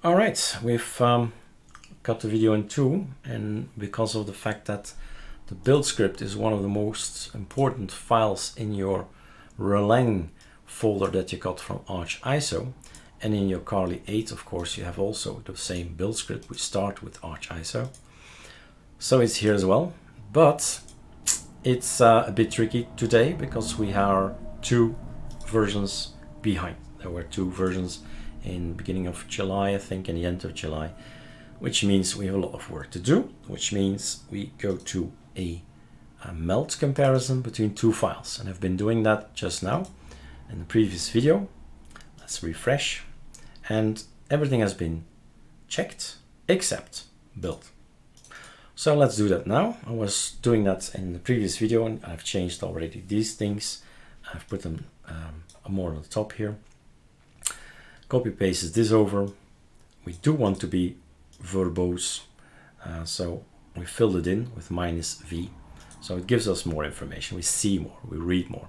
All right, we've got the video in two, and because of the fact that the build script is one of the most important files in your Erlang folder that you got from ArchISO, and in your Carli 8, of course, you have also the same build script. We start with ArchISO, so it's here as well, but it's a bit tricky today because we are 2 versions behind. There were 2 versions in the beginning of July, I think, and the end of July, which means we have a lot of work to do, which means we go to a melt comparison between 2 files, and I've been doing that just now in the previous video. Let's refresh, and everything has been checked except build. So let's do that now. I was doing that in the previous video, and I've changed already these things. I've put them more on the top here. Copy pasted this over. We do want to be verbose, so we filled it in with -v, so it gives us more information. We see more, we read more.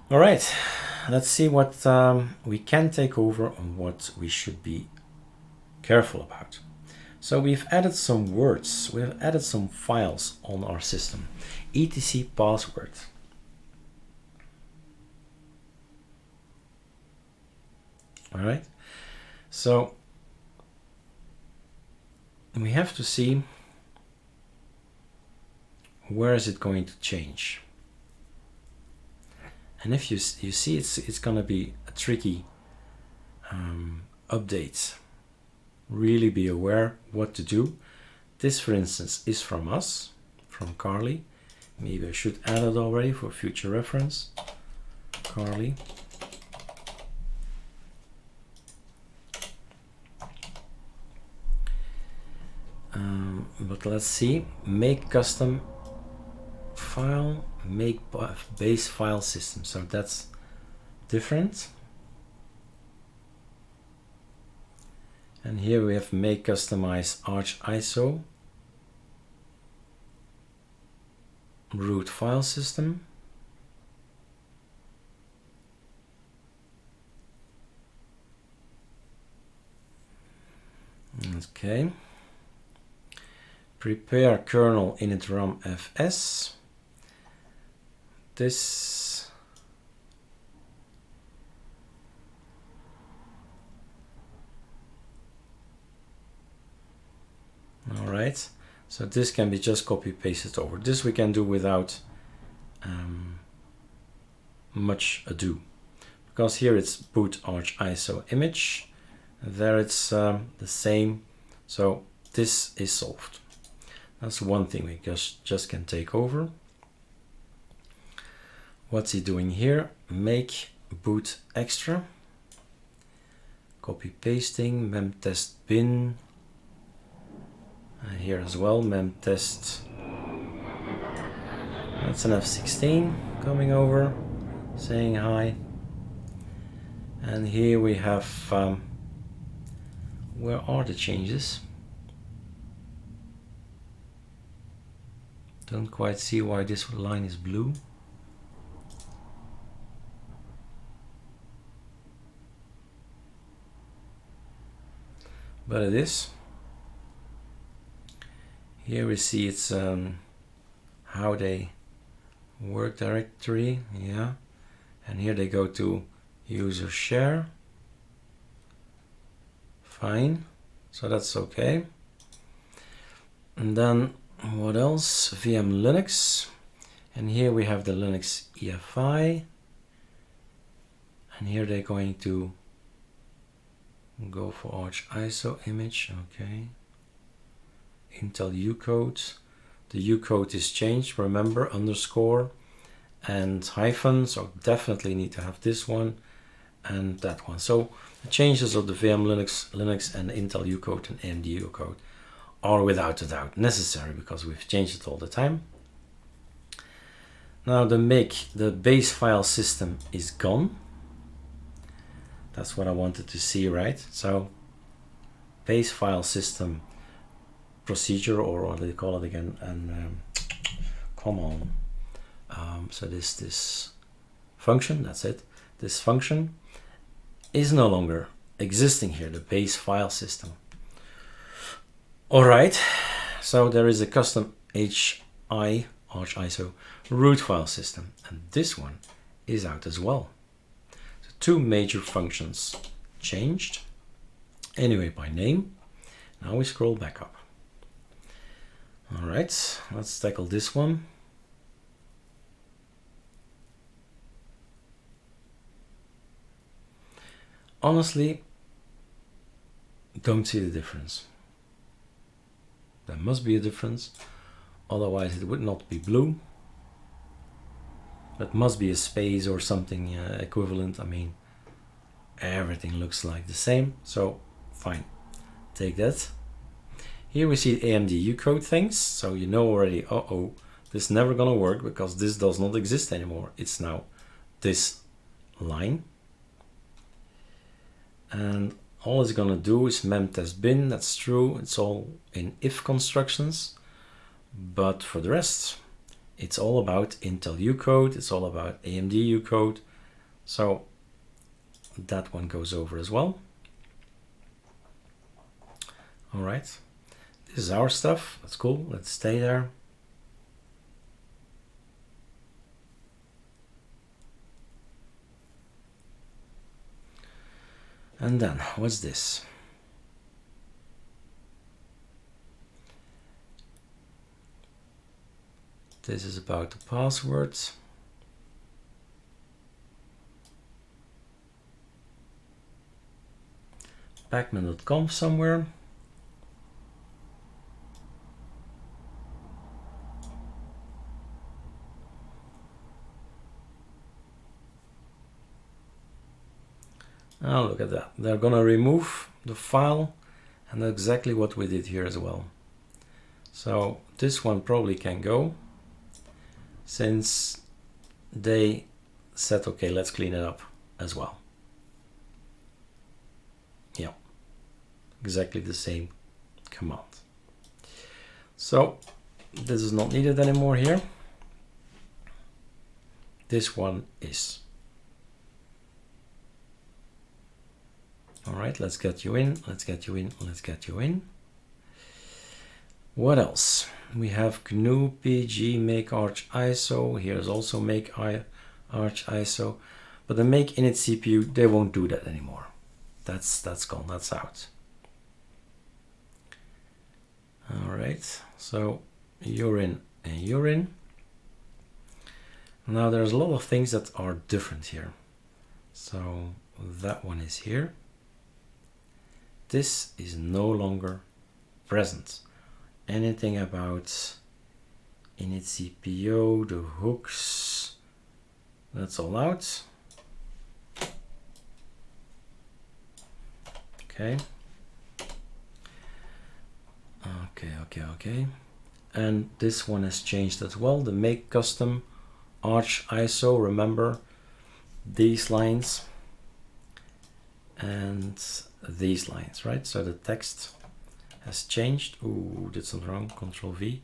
All right, let's see what we can take over and what we should be careful about. So we've added some words, we've added some files on our system. etc password. All right, so we have to see where is it going to change. And if you see, it's going to be a tricky update. Really be aware what to do. This, for instance, is from us, from Carli. Maybe I should add it already for future reference. Carli. But let's see, make custom file, make base file system. So that's different. And here we have make customize ArchISO root file system. Okay. Prepare kernel init ram fs. This all right, so this can be just copy pasted over. This we can do without much ado, because here it's boot ArchISO image, there it's the same, so this is solved. That's one thing we just can take over. What's he doing here? Make boot extra. Copy pasting, memtest bin. Here as well, memtest. That's an F16 coming over, saying hi. And here we have, where are the changes? Don't quite see why this line is blue. But it is. Here we see it's how they work directory, yeah. And here they go to user share. Fine, so that's okay. And then what else? VM Linux, and here we have the Linux EFI, and here they're going to go for ArchISO image. Okay, Intel Ucode. The Ucode is changed, remember, underscore and hyphen, so definitely need to have this one and that one. So the changes of the VM Linux and Intel Ucode and AMD Ucode are without a doubt necessary because we've changed it all the time. Now the base file system is gone. That's what I wanted to see, right? So base file system procedure, or what do they call it again? And come on. So this function, that's it. This function is no longer existing here, the base file system. All right, so there is a custom Arch ISO root file system, and this one is out as well. So two major functions changed. Anyway, by name. Now we scroll back up. All right, let's tackle this one. Honestly, don't see the difference. There must be a difference, otherwise it would not be blue. That must be a space or something equivalent. I mean, everything looks like the same, so fine, take that. Here we see AMD Ucode things, so you know already, uh-oh, this is never gonna work because this does not exist anymore. It's now this line. And all it's gonna do is mem test bin, that's true, it's all in if constructions, but for the rest, it's all about Intel Ucode, it's all about AMD Ucode, so that one goes over as well. All right, this is our stuff, that's cool, let's stay there. And then, what's this? This is about the passwords. Pacman.com somewhere. Oh, look at that. They're gonna remove the file, and that's exactly what we did here as well. So this one probably can go, since they said, okay, let's clean it up as well. Yeah, exactly the same command. So this is not needed anymore here. This one is. All right, let's get you in, let's get you in, let's get you in. What else? We have GNU PG make Arch ISO. Here's also make Arch ISO, but the make init CPU, they won't do that anymore. That's gone, that's out. All right, so you're in and you're in. Now there's a lot of things that are different here. So that one is here. This is no longer present. Anything about init CPO, the hooks, that's all out. Okay. Okay. And this one has changed as well. The make custom Arch ISO, remember these lines and these lines, right? So the text has changed. Ooh, did something wrong. Control V.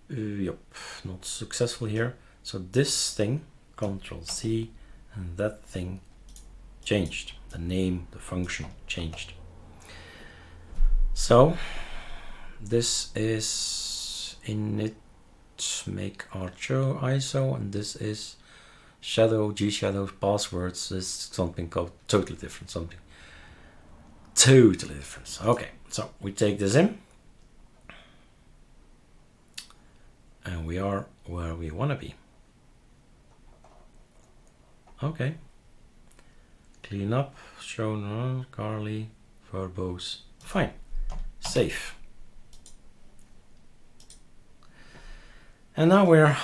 Yep, not successful here. So this thing, Control C, and that thing changed. The name, the function changed. So this is init make Arch ISO, and this is shadow, G-shadow, passwords. This is something called totally different, something totally different. Okay, so we take this in, and we are where we want to be. Okay, clean up, show none, Carli, verbose, fine, save. And now we're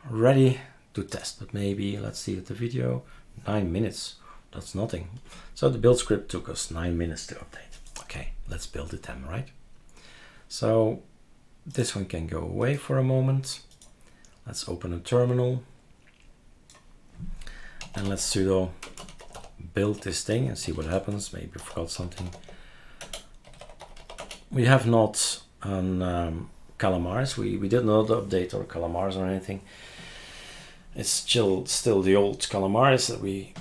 ready to test, but maybe let's see at the video. 9 minutes, that's nothing. So the build script took us 9 minutes to update. Okay, let's build it then, right? So this one can go away for a moment. Let's open a terminal and let's sudo build this thing and see what happens. Maybe I forgot something. We have not calamares. We did not update our calamares or anything. It's still the old calamares that we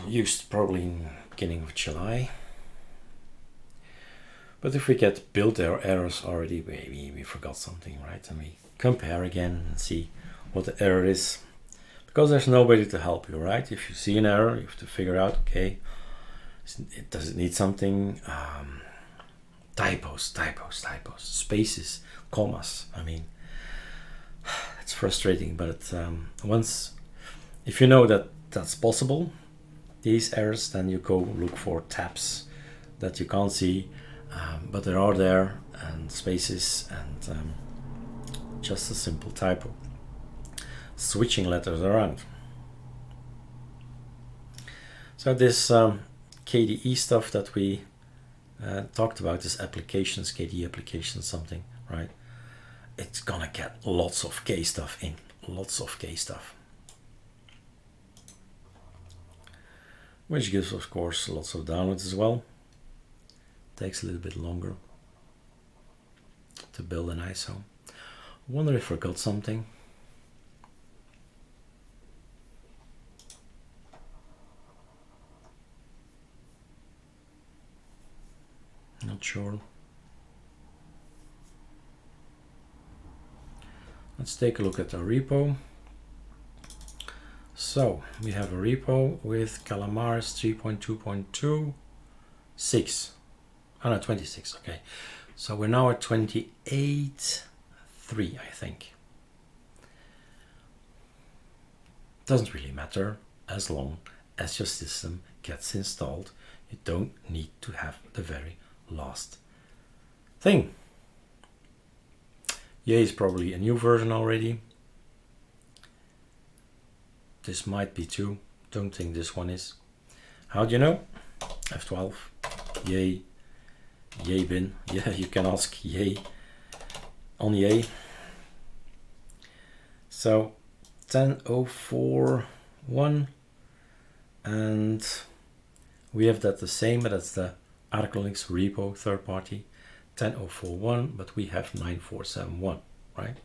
used probably in the beginning of July. But if we get build errors already, maybe we forgot something, right? And we compare again and see what the error is. Because there's nobody to help you, right? If you see an error, you have to figure out, okay, does it need something? Typos, spaces, commas. I mean, it's frustrating, but if you know that that's possible, these errors, then you go look for tabs that you can't see, but they are there, and spaces, and just a simple typo. Switching letters around. So this KDE stuff that we talked about, this applications, KDE applications something, right? It's gonna get lots of K stuff in, lots of K stuff. Which gives, of course, lots of downloads as well. Takes a little bit longer to build an ISO. I wonder if I forgot something. Not sure. Let's take a look at our repo. So we have a repo with Calamares 3.2.26. Oh no, 26. Okay. So we're now at 28.3, I think. Doesn't really matter as long as your system gets installed. You don't need to have the very last thing. Yay is probably a new version already. This might be too. Don't think this one is. How do you know? F12. Yay. Yay bin. Yeah, you can ask Yay on Yay. So 10.04.1, and we have that the same, but that's the ArcoLinux repo third party 10.04.1, but we have 9.4.7.1, right?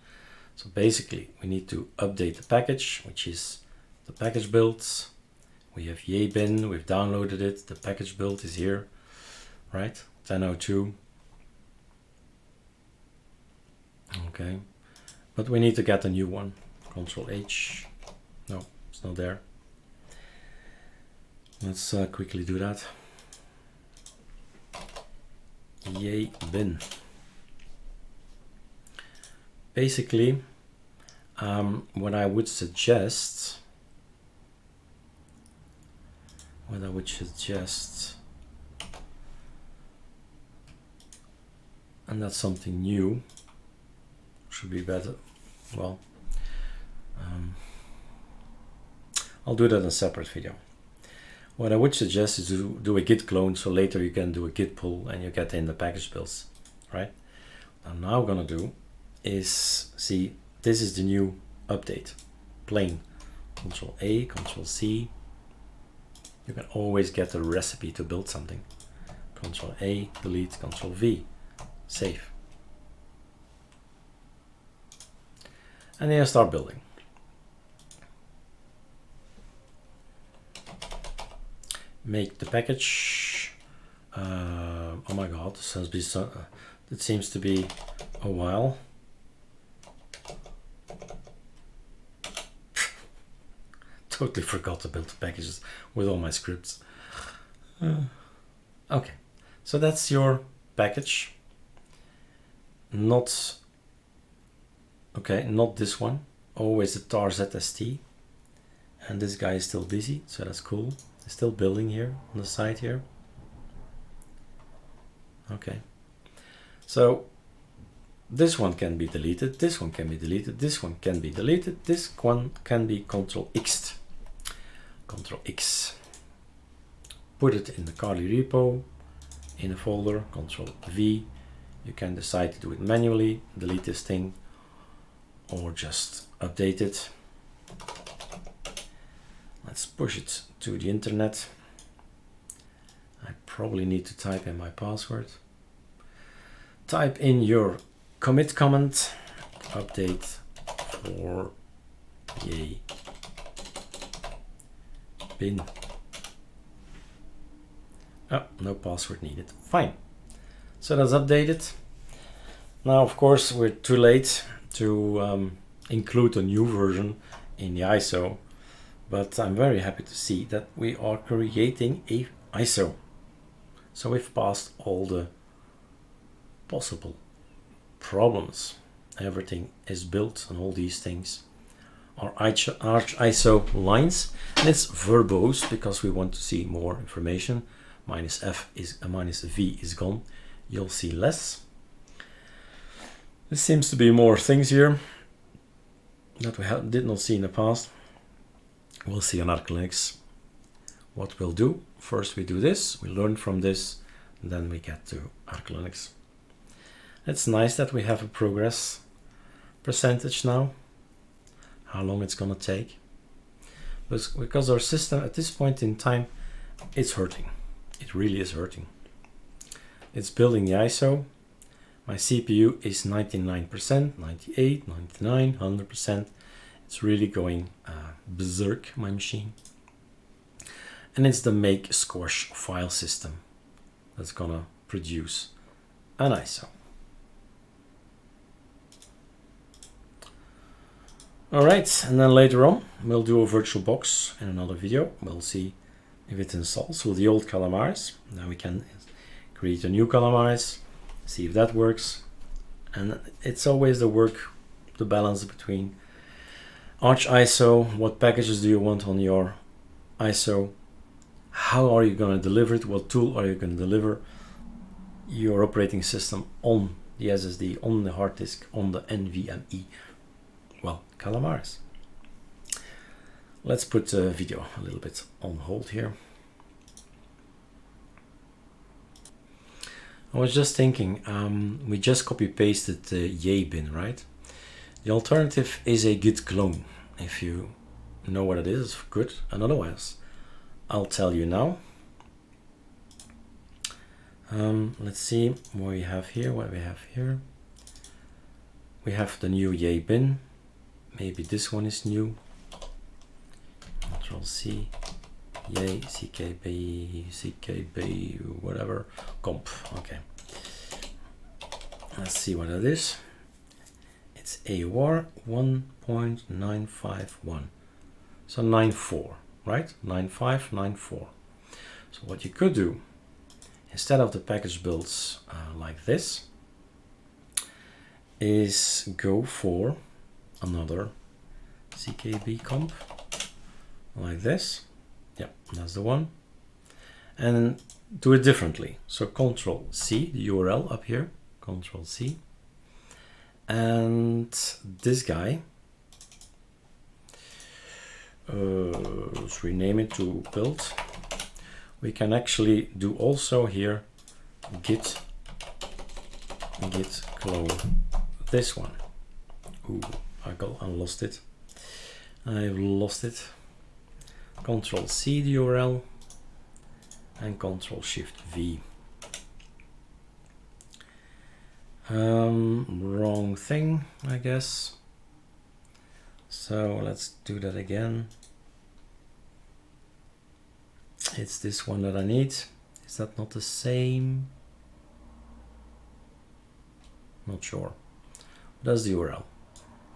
So basically we need to update the package, which is the package builds. We have Yay bin, we've downloaded it, the package build is here, right? 10.02. Okay, but we need to get a new one. Control H. No, it's not there. Let's quickly do that. Yay bin. Basically, what I would suggest, and that's something new, should be better. Well, I'll do that in a separate video. What I would suggest is to do a git clone, so later you can do a git pull and you get in the package builds, right? What I'm now gonna do is, see, this is the new update, plain. Control A, Control C. You can always get a recipe to build something. Control A, delete, Control V, save. And then I start building. Make the package. Oh my god, this has been so, it seems to be a while. Totally forgot to build the packages with all my scripts. Okay, so that's your package. Not this one. Always the tar ZST. And this guy is still busy, so that's cool. Still building here on the side here. Okay, so this one can be deleted, this one can be deleted, this one can be deleted, this one can be Control X. Control X. Put it in the Carli repo, in a folder, Control V. You can decide to do it manually, delete this thing, or just update it. Let's push it to the internet. I probably need to type in my password. Type in your commit comment, update for Yay bin. Oh, no password needed. Fine. So that's updated. Now, of course, we're too late to include a new version in the ISO, but I'm very happy to see that we are creating a ISO. So we've passed all the possible problems. Everything is built and all these things are Arch ISO lines, and it's verbose because we want to see more information. Minus V is gone. You'll see less. There seems to be more things here that we did not see in the past. We'll see on ArcoLinux what we'll do. First we do this, we learn from this, and then we get to ArcoLinux. It's nice that we have a progress percentage now, how long it's gonna take. Because our system at this point in time, it's hurting. It really is hurting. It's building the ISO. My CPU is 99%, 98, 99, 100%. It's really going berserk, my machine. And it's the make squash file system that's gonna produce an ISO. All right, and then later on, we'll do a VirtualBox in another video. We'll see if it installs with the old Calamares. Now we can create a new Calamares, see if that works. And it's always the balance between Arch ISO, what packages do you want on your ISO, how are you going to deliver it, what tool are you going to deliver your operating system on the SSD, on the hard disk, on the NVMe. Well, Calamares. Let's put the video a little bit on hold here. I was just thinking, we just copy pasted the yay bin, right? The alternative is a git clone. If you know what it is, good. And otherwise, I'll tell you now. Let's see what we have here. We have the new yay bin. Maybe this one is new. Control C, yay, ckb, whatever, comp. Okay. Let's see what it is. It's AOR 1.951. So 94, right? 9594. So what you could do, instead of the package builds like this, is go for another ckb comp like this. Yeah, that's the one. And do it differently. So Control C, the URL up here, Control C. And this guy, let's rename it to build. We can actually do also here git clone this one. Ooh, I lost it. I've lost it. Control C the URL and Control Shift V. Wrong thing, I guess. So let's do that again. It's this one that I need. Is that not the same? Not sure. That's the URL.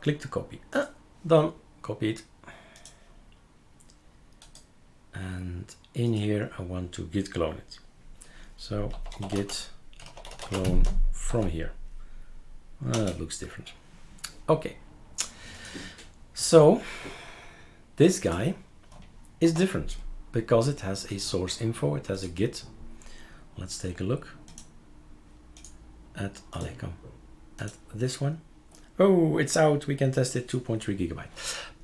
Click to copy. Done. Copy it. And in here I want to git clone it. So git clone from here. That looks different. Okay. So this guy is different because it has a source info. It has a git. Let's take a look at at this one. Oh, it's out. We can test it 2.3 gigabyte.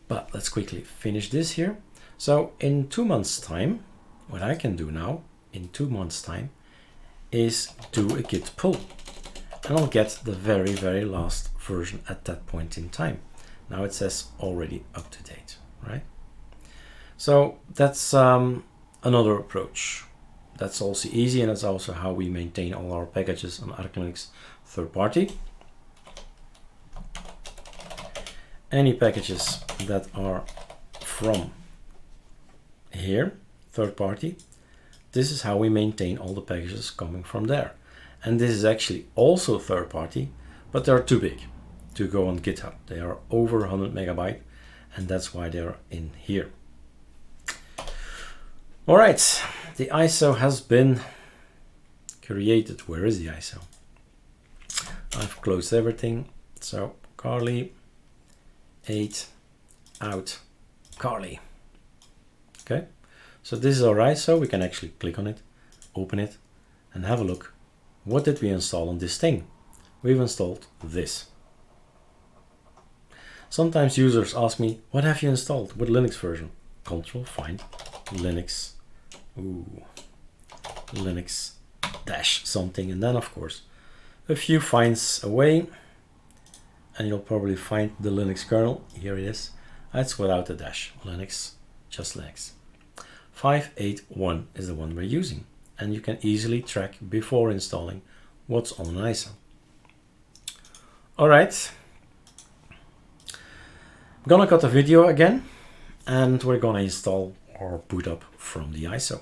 But let's quickly finish this here. So in 2 months time, what I can do now in 2 months time is do a git pull, and I'll get the very, very last version at that point in time. Now it says already up to date, right? So that's another approach. That's also easy, and that's also how we maintain all our packages on ArcoLinux third party. Any packages that are from here, third party. This is how we maintain all the packages coming from there. And this is actually also third party, but they're too big to go on GitHub. They are over 100 megabyte, and that's why they're in here. All right, the ISO has been created. Where is the ISO? I've closed everything. So Carli 8 out Carli. Okay, so this is our ISO. We can actually click on it, open it, and have a look. What did we install on this thing? We've installed this. Sometimes users ask me, what have you installed? What Linux version? Control find Linux. Linux dash something, and then of course a few finds away, and you'll probably find the Linux kernel. Here it is. It's without the dash. Linux, just Linux. 581 is the one we're using, and you can easily track before installing what's on an ISO. All right, I'm gonna cut the video again, and we're gonna install or boot up from the ISO.